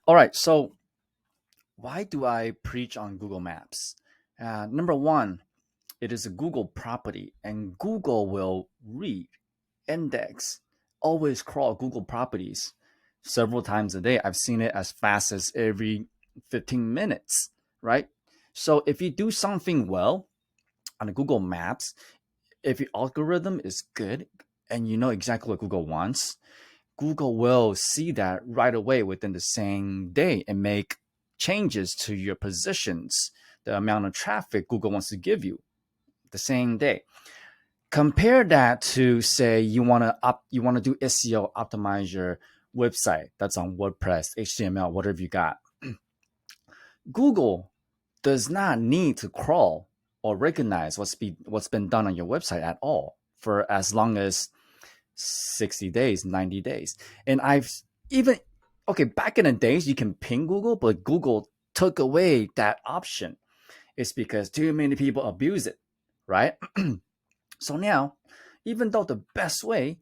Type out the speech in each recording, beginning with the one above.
All right, so why do I preach on Google Maps? Number one, it is a Google property, and Google will read, index, always crawl Google properties several times a day. I've seen it as fast as every 15 minutes, right? So if you do something well on Google Maps, if your algorithm is good and you know exactly what Google wants, Google will see that right away within the same day and make changes to your positions, the amount of traffic Google wants to give you the same day. Compare that to say you want to do SEO, optimize your website that's on WordPress, HTML, whatever you got. Google does not need to crawl or recognize what's been done on your website at all for as long as 60 days, 90 days. And I've even, okay, back in the days, you can ping Google, but Google took away that option. It's because too many people abuse it, right? So now, even though the best way,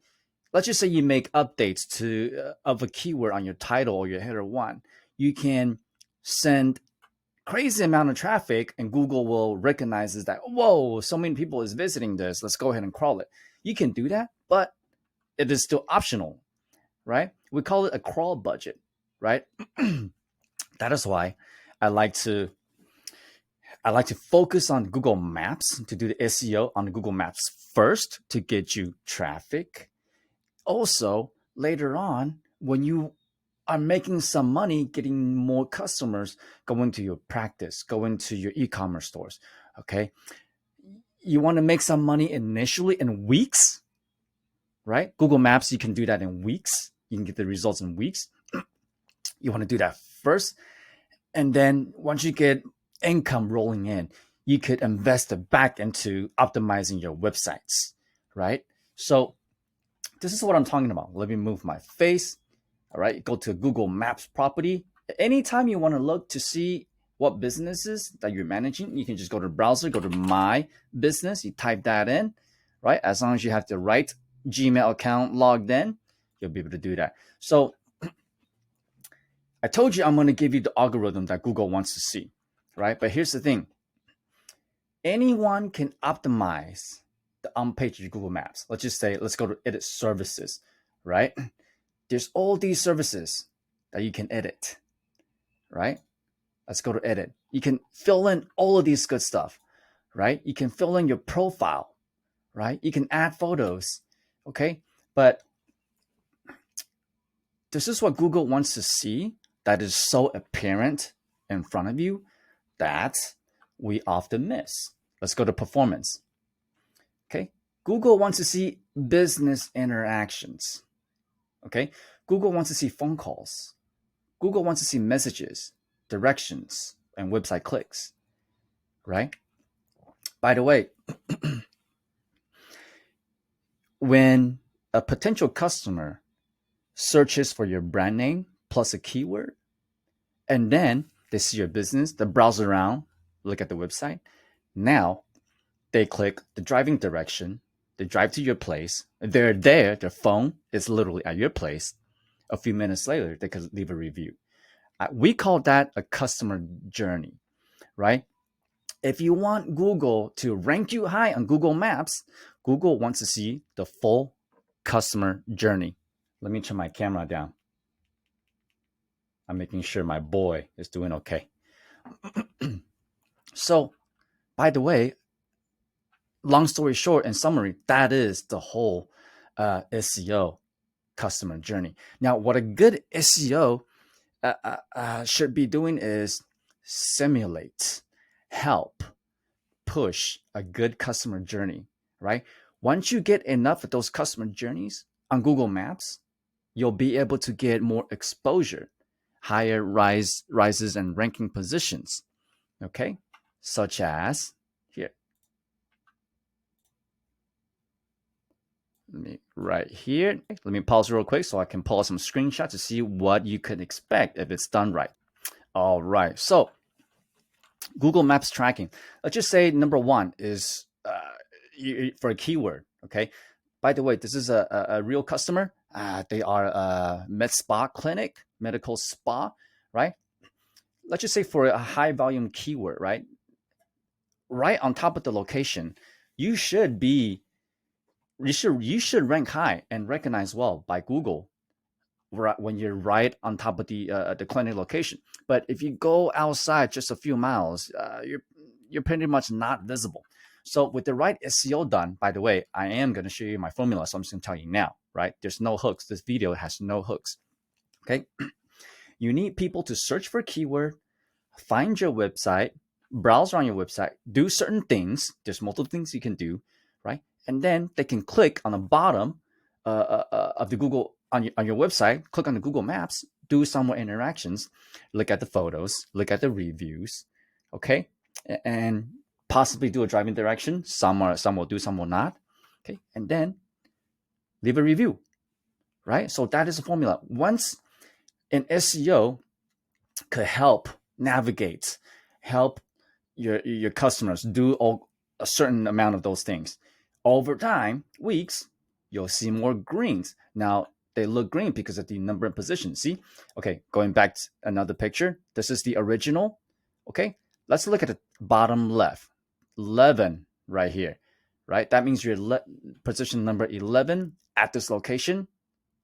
let's just say you make updates to of a keyword on your title or your header one, you can send crazy amount of traffic and Google will recognize that, whoa, so many people is visiting this, let's go ahead and crawl it. You can do that, but it is still optional, right? We call it a crawl budget, right? That is why I like to focus on Google Maps to do the SEO on Google Maps first to get you traffic. Also, later on, when you are making some money, getting more customers, going to your practice, going to your e-commerce stores, okay? You want to make some money initially in weeks, right? Google Maps, you can do that in weeks. You can get the results in weeks. You want to do that first. And then once you get income rolling in, you could invest it back into optimizing your websites, right? So this is what I'm talking about. Let me move my face. All right, go to Google Maps property. Anytime you want to look to see what businesses that you're managing, you can just go to the browser, go to My Business, you type that in, right? As long as you have the right Gmail account logged in, you'll be able to do that. So I told you I'm going to give you the algorithm that Google wants to see, right? But here's the thing. Anyone can optimize the on-page of Google Maps. Let's just say, let's go to edit services, right? There's all these services that you can edit, right? Let's go to edit. You can fill in all of these good stuff, right? You can fill in your profile, right? You can add photos, okay? But this is what Google wants to see that is so apparent in front of you that we often miss. Let's go to performance, okay? Google wants to see business interactions, okay? Google wants to see phone calls. Google wants to see messages, directions, and website clicks, right? By the way, when a potential customer searches for your brand name plus a keyword, and then they see your business, they browse around, look at the website. Now they click the driving direction, they drive to your place, they're there, their phone is literally at your place. A few minutes later, they could leave a review. We call that a customer journey, right? If you want Google to rank you high on Google Maps, Google wants to see the full customer journey. Let me turn my camera down. I'm making sure my boy is doing okay. So, by the way, long story short, in summary, that is the whole SEO customer journey. Now, what a good SEO should be doing is simulate, help, push a good customer journey, right? Once you get enough of those customer journeys on Google Maps, you'll be able to get more exposure, higher rises and ranking positions, okay? Such as here. Let me right here. Let me pause real quick so I can pull out some screenshots to see what you can expect if it's done right. All right, so Google Maps tracking. Let's just say number one is for a keyword, okay? By the way, this is a real customer. They are a med spa clinic, medical spa, right? Let's just say for a high volume keyword, right? Right on top of the location, you should be you should rank high and recognize well by Google when you're right on top of the clinic location. But if you go outside just a few miles, you're pretty much not visible. So with the right SEO done, by the way, I am going to show you my formula, so I'm just going to tell you now, right? There's no hooks. This video has no hooks. Okay, you need people to search for keyword, find your website, browse around your website, do certain things. There's multiple things you can do, right? And then they can click on the bottom of the Google on your website, click on the Google Maps, do some more interactions, look at the photos, look at the reviews, okay, and possibly do a driving direction. Some will do, some will not, okay, and then leave a review, right? So that is the formula. Once an SEO could help navigate, help your customers do a certain amount of those things. Over time, weeks, you'll see more greens. Now, they look green because of the number and position. See? Okay, going back to another picture. This is the original. Okay, let's look at the bottom left. 11 right here, right? That means you're position number 11 at this location,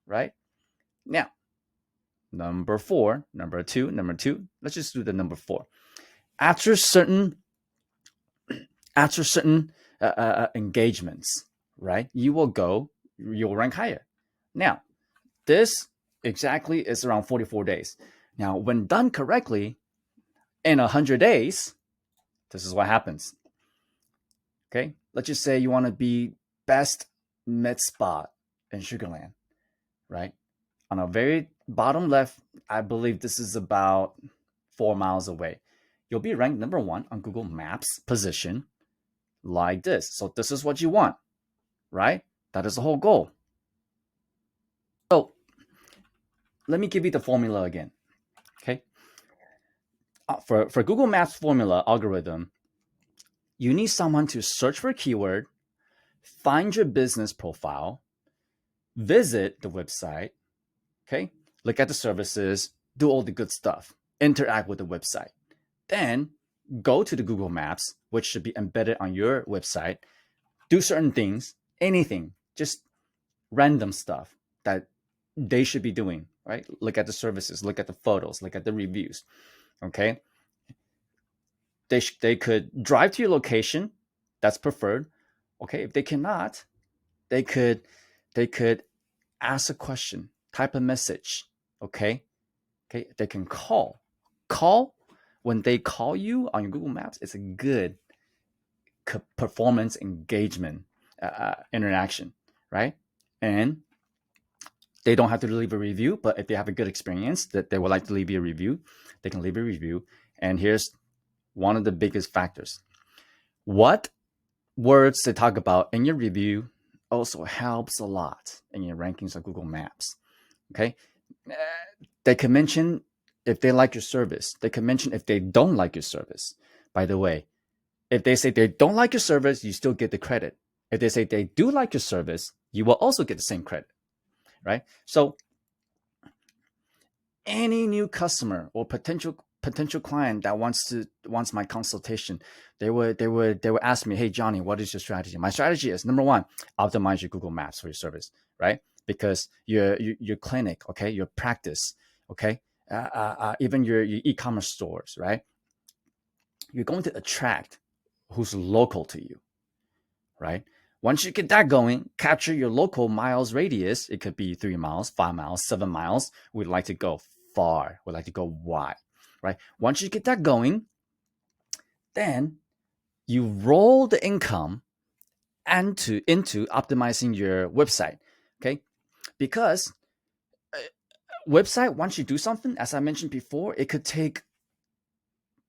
right? Now, number 4, number 2, number 2. Let's just do the number 4. After certain engagements, right? You'll rank higher. Now, this exactly is around 44 days. Now, when done correctly, in 100 days, this is what happens. Okay, let's just say you want to be best med spot in Sugarland, right? On a very bottom left, I believe this is about 4 miles away. You'll be ranked number 1 on Google Maps position like this. So this is what you want, right? That is the whole goal. So let me give you the formula again, okay? For Google Maps formula algorithm, you need someone to search for a keyword, find your business profile, visit the website, okay? Look at the services, do all the good stuff, interact with the website. Then go to the Google Maps, which should be embedded on your website, do certain things, anything, just random stuff that they should be doing, right? Look at the services, look at the photos, look at the reviews, okay? They could drive to your location, that's preferred, okay? If they cannot, they could ask a question, type a message, okay? Okay, they can call. When they call you on your Google Maps, it's a good performance engagement interaction, right? And they don't have to leave a review, but if they have a good experience that they would like to leave you a review, they can leave a review. And here's one of the biggest factors. What words they talk about in your review also helps a lot in your rankings of Google Maps, okay? They can mention if they like your service. They can mention if they don't like your service. By the way, if they say they don't like your service, you still get the credit. If they say they do like your service, you will also get the same credit, right? So any new customer or potential client that wants my consultation, they would ask me, hey Johnny, what is your strategy? My strategy is, number 1, optimize your Google Maps for your service, right? Because your clinic, okay, your practice, okay, even your e-commerce stores, right? You're going to attract who's local to you, right? Once you get that going, capture your local miles radius. It could be 3 miles, 5 miles, 7 miles. We'd like to go far. We'd like to go wide, right? Once you get that going, then you roll the income into optimizing your website, okay? Because website, once you do something, as I mentioned before, it could take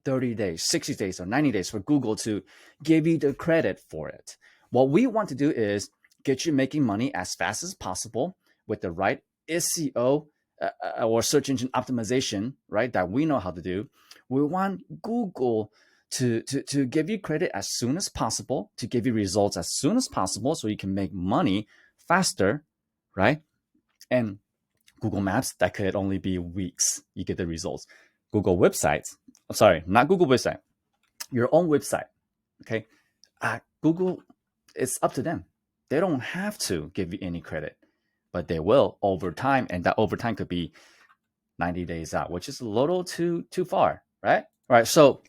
30 days, 60 days, or 90 days for Google to give you the credit for it. What we want to do is get you making money as fast as possible with the right SEO or search engine optimization, right? That we know how to do. We want Google to give you credit as soon as possible, to give you results as soon as possible so you can make money faster, right? And Google Maps, that could only be weeks. You get the results. Google websites, sorry, not Google website, your own website, okay, Google, it's up to them. They don't have to give you any credit, but they will over time, and that over time could be 90 days out, which is a little too far, right? All right, so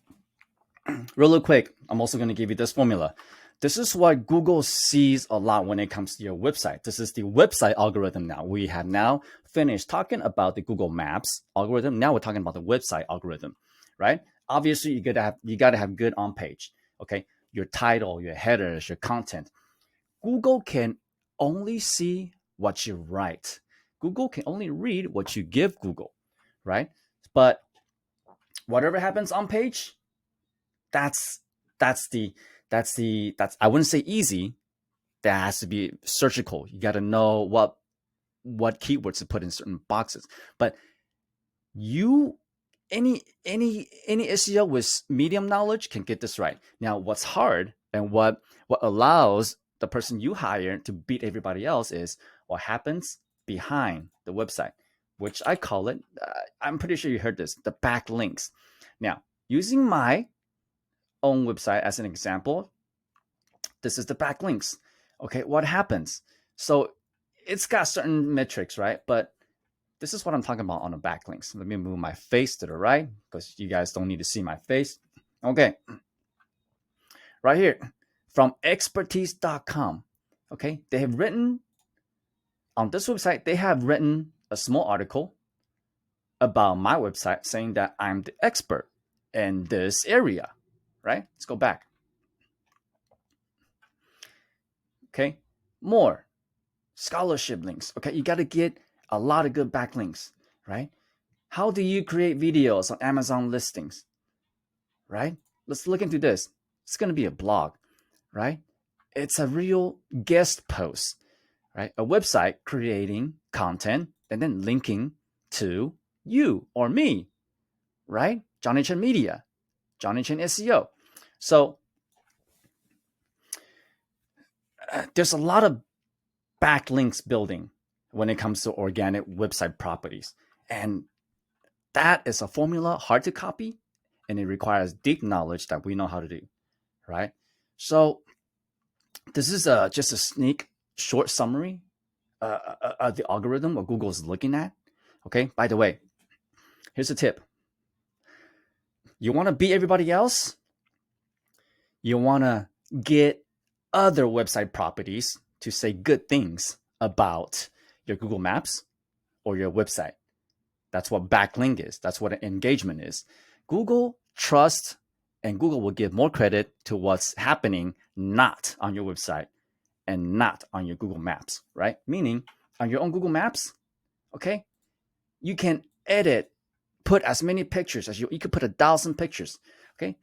really quick, I'm also going to give you this formula. This is what Google sees a lot when it comes to your website. This is the website algorithm now. We have now finished talking about the Google Maps algorithm. Now we're talking about the website algorithm, right? Obviously, you gotta have good on page, okay? Your title, your headers, your content. Google can only see what you write. Google can only read what you give Google, right? But whatever happens on page, that's that's the that's I wouldn't say easy. That has to be surgical. You got to know what keywords to put in certain boxes. But you any SEO with medium knowledge can get this right. Now, what's hard and what allows the person you hire to beat everybody else is what happens behind the website, which I call it. I'm pretty sure you heard this, the backlinks. Now, using my own website as an example, this is the backlinks. Okay, what happens? So it's got certain metrics, right? But this is what I'm talking about on the backlinks. Let me move my face to the right because you guys don't need to see my face. Okay, right here from expertise.com. Okay, they have written on this website, they have written a small article about my website saying that I'm the expert in this area, right? Let's go back. Okay, more scholarship links. Okay, you got to get a lot of good backlinks, right? How do you create videos on Amazon listings, right? Let's look into this. It's going to be a blog, right? It's a real guest post, right? A website creating content and then linking to you or me, right? Johnny Chen Media, Johnny Chen SEO. So there's a lot of backlinks building when it comes to organic website properties. And that is a formula hard to copy, and it requires deep knowledge that we know how to do, right? So this is just a sneak short summary of the algorithm what Google is looking at. Okay, by the way, here's a tip. You want to beat everybody else? You want to get other website properties to say good things about your Google Maps or your website. That's what backlink is. That's what an engagement is. Google trusts and Google will give more credit to what's happening not on your website and not on your Google Maps, right? Meaning on your own Google Maps, okay, you can edit, put as many pictures as you could put 1,000 pictures, okay?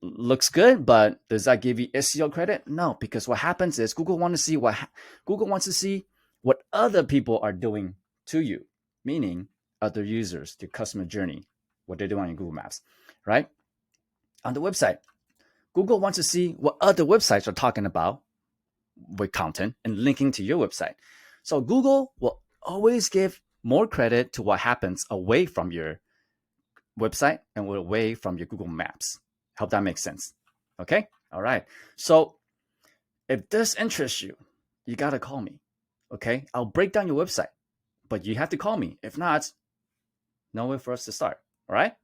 Looks good, but does that give you SEO credit? No, because what happens is Google wants to see what other people are doing to you, meaning other users, the customer journey, what they're doing on your Google Maps, right? On the website, Google wants to see what other websites are talking about with content and linking to your website. So Google will always give more credit to what happens away from your website and away from your Google Maps. Hope that makes sense. Okay? All right. So if this interests you, you got to call me. Okay? I'll break down your website, but you have to call me. If not, nowhere for us to start. All right?